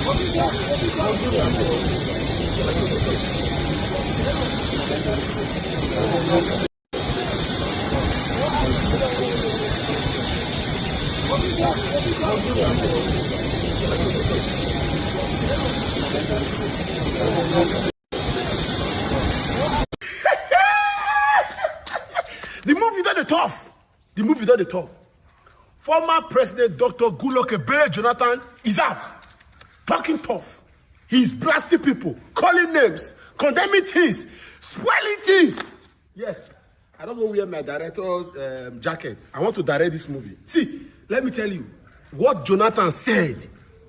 The movie that the tough. The movie that the tough. Former President Dr. Ebele Jonathan is out. Talking tough. He's blasting people, calling names, condemning things, spoiling things. Yes, I don't know where my director's jacket. I want to direct this movie. See, let me tell you what Jonathan said.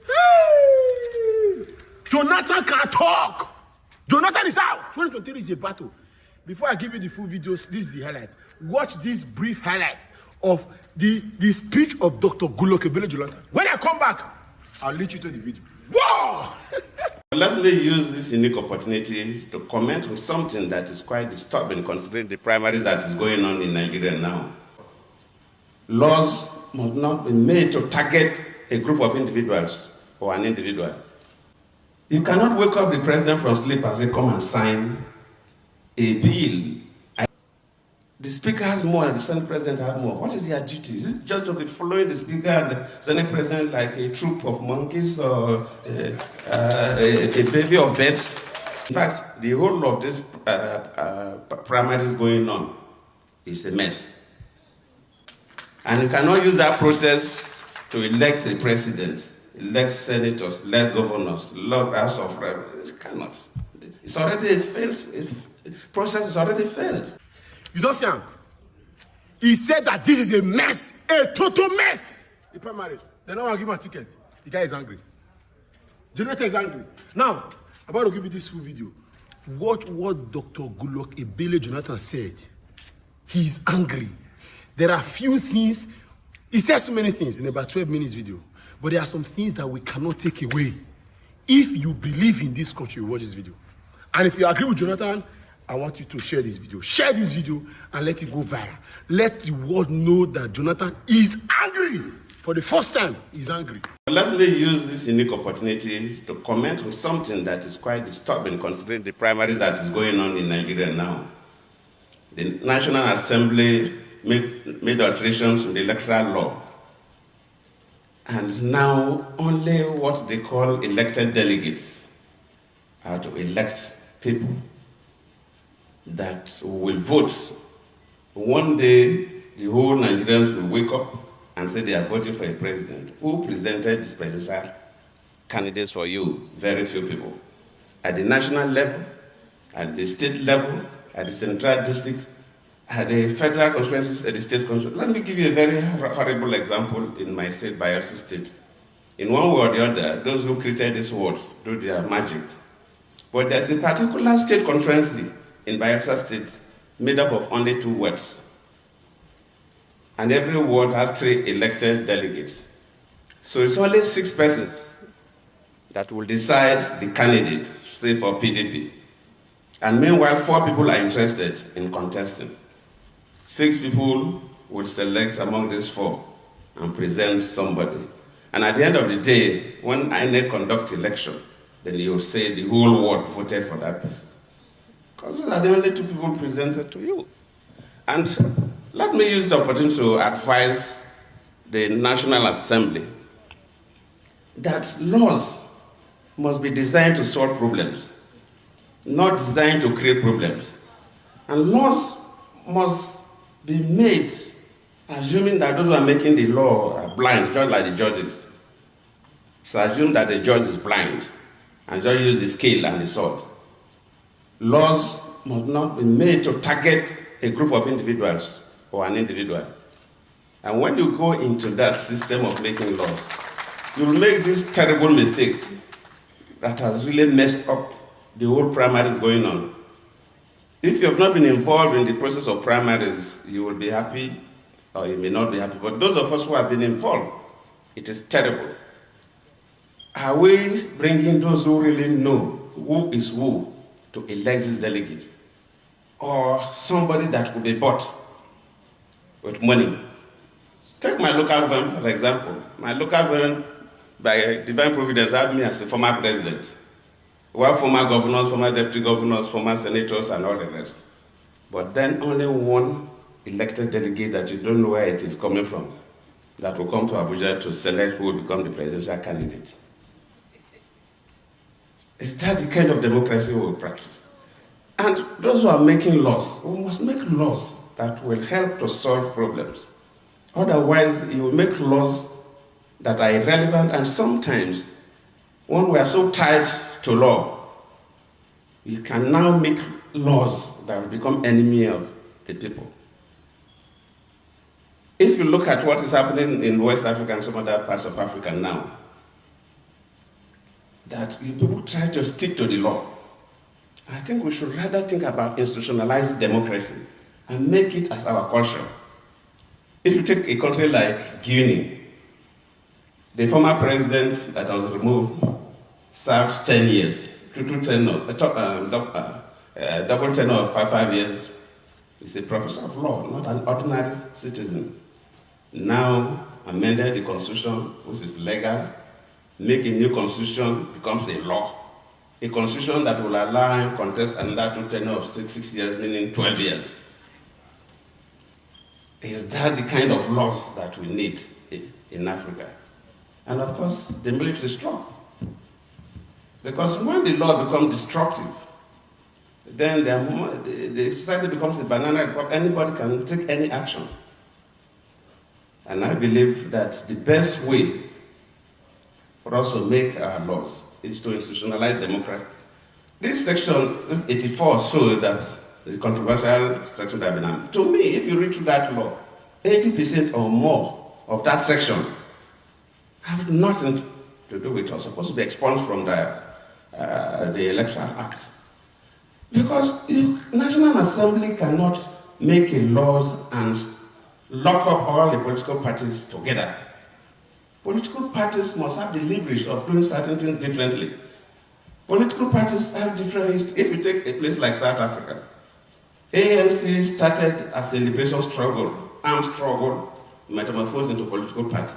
Hey! Jonathan can talk. Jonathan is out. 2023 is a battle. Before I give you the full videos, this is the highlight. Watch this brief highlight of the speech of Dr. Ebele Jonathan. When I come back, I'll lead you to the video. Whoa! Let me use this unique opportunity to comment on something that is quite disturbing considering the primaries that is going on in Nigeria now. Laws must not be made to target a group of individuals or an individual. You cannot wake up the president from sleep and say, come and sign a bill. The speaker has more and the senate president has more. What is their duty? Is it just to be following the speaker and the senate president like a troop of monkeys or a bevy of birds? In fact, the whole of this primaries going on is a mess. And you cannot use that process to elect a president, elect senators, elect governors, elect House of Reps. It cannot. It's already failed. The process is already failed. You don't see him. He said that this is a mess, a total mess. The primaries. They don't want to give him a ticket. The guy is angry. Jonathan is angry. Now, I'm about to give you this full video. Watch what Dr. Ebele Jonathan said. He is angry. There are few things. He says so many things in about 12 minutes video. But there are some things that we cannot take away. If you believe in this country, watch this video. And if you agree with Jonathan, I want you to share this video. Share this video and let it go viral. Let the world know that Jonathan is angry. For the first time, he's angry. Let me use this unique opportunity to comment on something that is quite disturbing considering the primaries that is going on in Nigeria now. The National Assembly made alterations in the electoral law. And now only what they call elected delegates are to elect people that will vote. One day, the whole Nigerians will wake up and say they are voting for a president. Who presented this presidential candidates for you? Very few people. At the national level, at the state level, at the central district, at the federal constituencies, at the state constituencies. Let me give you a very horrible example in my state, Bayelsa State. In one way or the other, those who created these words do their magic. But there's a particular state constituency in Bayelsa State made up of only 2 wards. And every ward has 3 elected delegates. So it's only 6 persons that will decide the candidate, say for PDP. And meanwhile, 4 people are interested in contesting. 6 people will select among these 4 and present somebody. And at the end of the day, when INEC conduct election, then you'll say the whole world voted for that person. Because those are the only 2 people presented to you. And let me use the opportunity to advise the National Assembly that laws must be designed to solve problems, not designed to create problems. And laws must be made assuming that those who are making the law are blind, just like the judges. So assume that the judge is blind and just use the scale and the sword. Laws must not be made to target a group of individuals or an individual. And when you go into that system of making laws, you'll make this terrible mistake that has really messed up the whole primaries going on. If you have not been involved in the process of primaries, you will be happy or you may not be happy. But those of us who have been involved, it is terrible. Are we bringing those who really know who is who to elect this delegate? Or somebody that could be bought with money? Take my local government, for example. My local government by divine providence, had me as a former president. We have former governors, former deputy governors, former senators, and all the rest. But then only one elected delegate that you don't know where it is coming from that will come to Abuja to select who will become the presidential candidate. Is that the kind of democracy we will practice? And those who are making laws, we must make laws that will help to solve problems. Otherwise, you will make laws that are irrelevant, and sometimes, when we are so tied to law, you can now make laws that will become enemy of the people. If you look at what is happening in West Africa and some other parts of Africa now, that people try to stick to the law. I think we should rather think about institutionalized democracy and make it as our culture. If you take a country like Guinea, the former president that was removed served 10 years, double tenure of 5 years. He's a professor of law, not an ordinary citizen. Now amended the constitution, which is legal, make a new constitution, becomes a law. A constitution that will allow him to contest another tenure of 6 years, meaning 12 years. Is that the kind of laws that we need in Africa? And of course, the military strong. Because when the law becomes destructive, then the society becomes a banana republic. Anybody can take any action. And I believe that the best way for us to make our laws is to institutionalize democracy. This section, this 84 or so, that the controversial section that I've been on. To me, if you read through that law, 80% or more of that section have nothing to do with it. It's supposed to be expunged from the Electoral Act. Because the National Assembly cannot make laws and lock up all the political parties together. Political parties must have the leverage of doing certain things differently. Political parties have different history. If you take a place like South Africa, ANC started as a liberation struggle, armed struggle, metamorphosed into political party.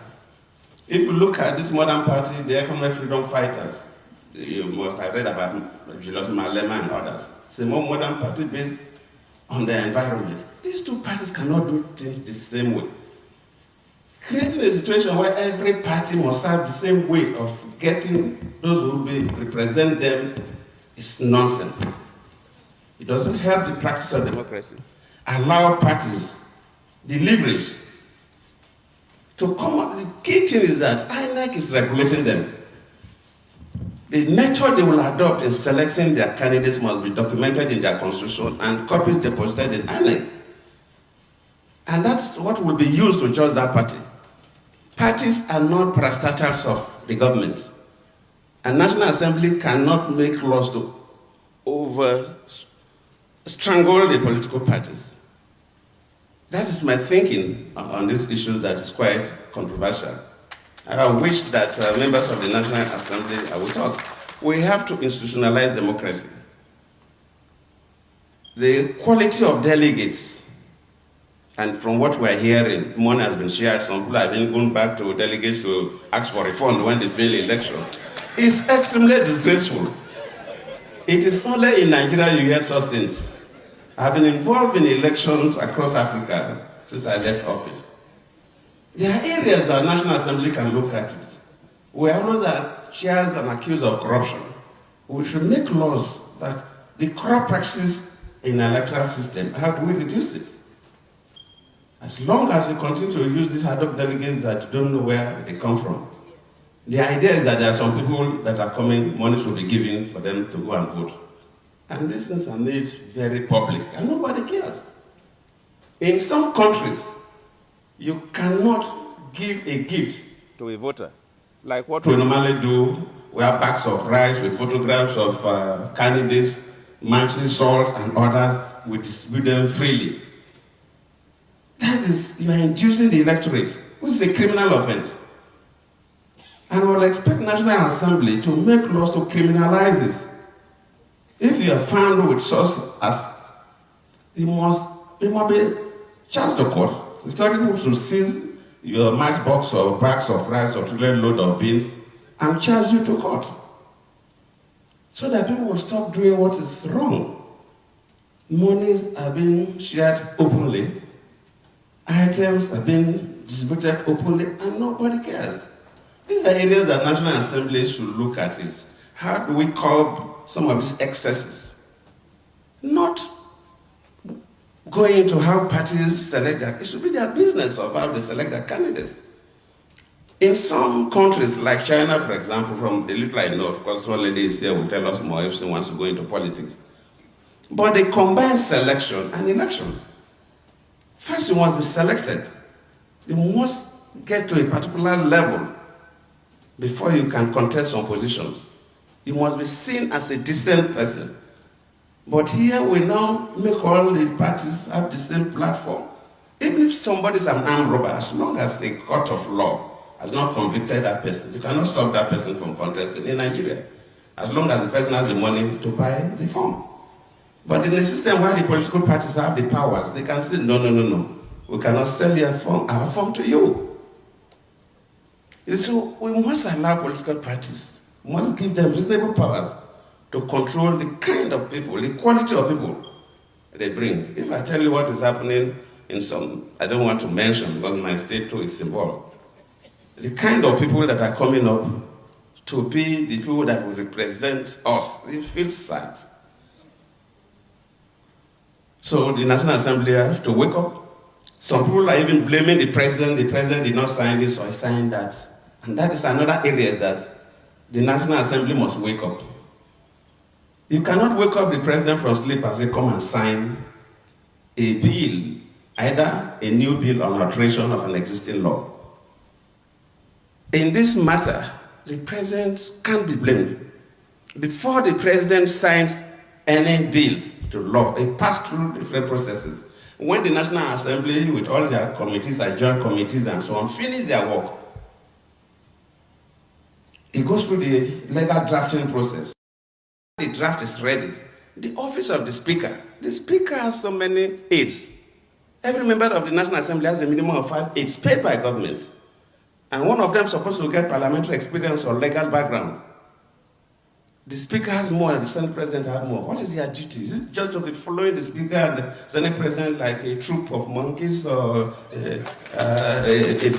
If you look at this modern party, the economic freedom fighters, you must have read about Julius Malema and others. It's a more modern party based on the environment. These two parties cannot do things the same way. Creating a situation where every party must have the same way of getting those who will represent them is nonsense. It doesn't help the practice of democracy. Allow parties the leverage to come up. The key thing is that INEC is regulating them. The method they will adopt in selecting their candidates must be documented in their constitution and copies deposited in INEC. And that's what will be used to judge that party. Parties are not parastatals of the government. And National Assembly cannot make laws to strangle the political parties. That is my thinking on this issue that is quite controversial. I wish that members of the National Assembly are with us. We have to institutionalize democracy. The quality of delegates, and from what we're hearing, money has been shared, some people have been going back to delegates to ask for refund when they fail election, is extremely disgraceful. It is only in Nigeria you hear such things. I've been involved in elections across Africa since I left office. There are areas that National Assembly can look at it. Where others are shares and accused of corruption. We should make laws that the corrupt practices in the electoral system, how do we reduce it? As long as we continue to use these ad hoc delegates that don't know where they come from. The idea is that there are some people that are coming, money should be given for them to go and vote. And these things are made very public, and nobody cares. In some countries, you cannot give a gift to a voter, like what we normally do. We have bags of rice with photographs of candidates, matching salt and others. We distribute them freely. That is, you are inducing the electorate, which is a criminal offense. And we will expect National Assembly to make laws to criminalize this. If you are found with such as, you must be charged to court. Security groups will seize your matchbox or bags of rice or trailer load of beans and charge you to court. So that people will stop doing what is wrong. Monies are being shared openly, items are being distributed openly, and nobody cares. These are areas that National Assembly should look at it. How do we curb some of these excesses? Not going to how parties select their, it should be their business of how they select their candidates. In some countries, like China, for example, from the little I know, of course, one lady is here will tell us more if she wants to go into politics. But they combine selection and election. First, you must be selected. You must get to a particular level before you can contest some positions. You must be seen as a decent person. But here we now make all the parties have the same platform. Even if somebody is an armed robber, as long as a court of law has not convicted that person, you cannot stop that person from contesting in Nigeria, as long as the person has the money to buy the form. But in a system where the political parties have the powers, they can say, no, we cannot sell our form to you. So we must allow political parties, we must give them reasonable powers to control the kind of people, the quality of people they bring. If I tell you what is happening in some, I don't want to mention because my state too is involved, the kind of people that are coming up to be the people that will represent us, it feels sad. So the National Assembly has to wake up. Some people are even blaming the president did not sign this or signed that. And that is another area that the National Assembly must wake up. You cannot wake up the president from sleep and say, come and sign a bill, either a new bill or an alteration of an existing law. In this matter, the president can't be blamed. Before the president signs any bill to law, it passes through different processes. When the National Assembly, with all their committees, adjourned committees and so on, finish their work, it goes through the legal drafting process. The draft is ready. The office of the speaker has so many aides. Every member of the National Assembly has a minimum of 5 aides paid by government. And one of them is supposed to get parliamentary experience or legal background. The speaker has more and the Senate president has more. What is their duty? Is it just to be following the speaker and the Senate president like a troop of monkeys or a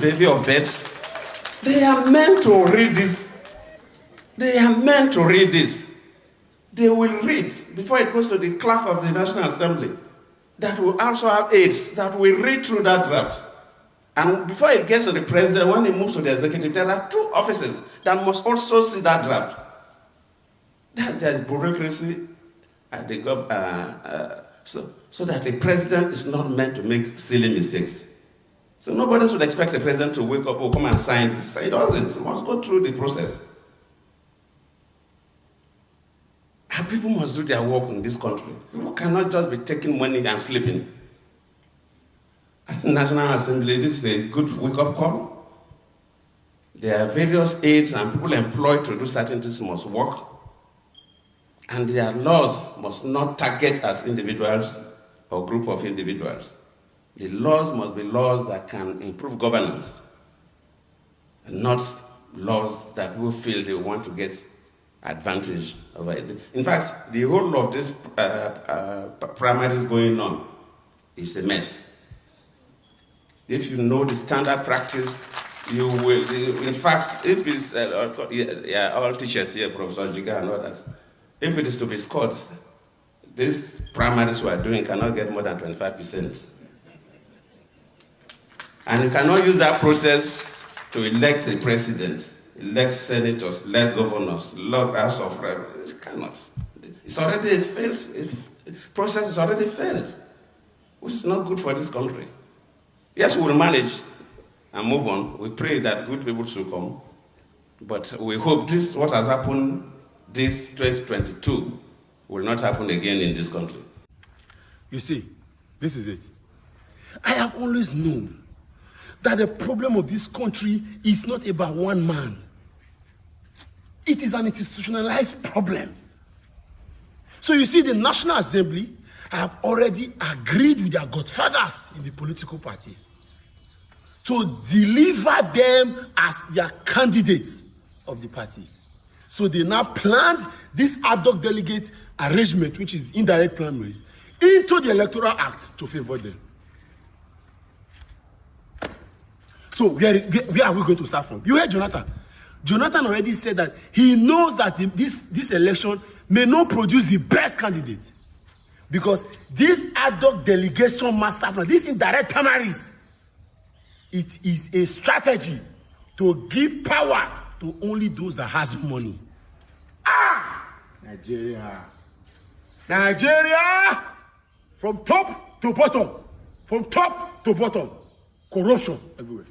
bevy of birds? They are meant to read this. They are meant to read this. They will read before it goes to the clerk of the National Assembly that will also have aides that will read through that draft. And before it gets to the president, when it moves to the executive, there are 2 offices that must also see that draft. There is bureaucracy at the so that a president is not meant to make silly mistakes. So nobody should expect a president to wake up or come and sign this. It doesn't. It must go through the process. And people must do their work in this country. People cannot just be taking money and sleeping. At the National Assembly, this is a good wake-up call. There are various aides and people employed to do certain things must work. And their laws must not target us individuals or group of individuals. The laws must be laws that can improve governance, and not laws that people feel they want to get advantage of it. In fact, the whole of this primaries going on is a mess. If you know the standard practice, you will, in fact, if it's, all teachers here, Professor Jiga and others, if it is to be scored, these primaries we are doing cannot get more than 25%. And you cannot use that process to elect a president, elect senators, elect governors, elect House of Reps. It cannot. It's already failed. The process is already failed, which is not good for this country. Yes, we will manage and move on. We pray that good people should come. But we hope this, what has happened this 2022, will not happen again in this country. You see, this is it. I have always known that the problem of this country is not about one man. It is an institutionalized problem. So you see, the National Assembly have already agreed with their godfathers in the political parties to deliver them as their candidates of the parties. So they now planned this ad hoc delegate arrangement, which is indirect primaries, into the Electoral Act to favor them. So where are we going to start from? You heard Jonathan. Jonathan already said that he knows that this election may not produce the best candidate. Because this ad hoc delegation master plan, this indirect primaries, it is a strategy to give power to only those that has money. Nigeria. From top to bottom. From top to bottom. Corruption everywhere.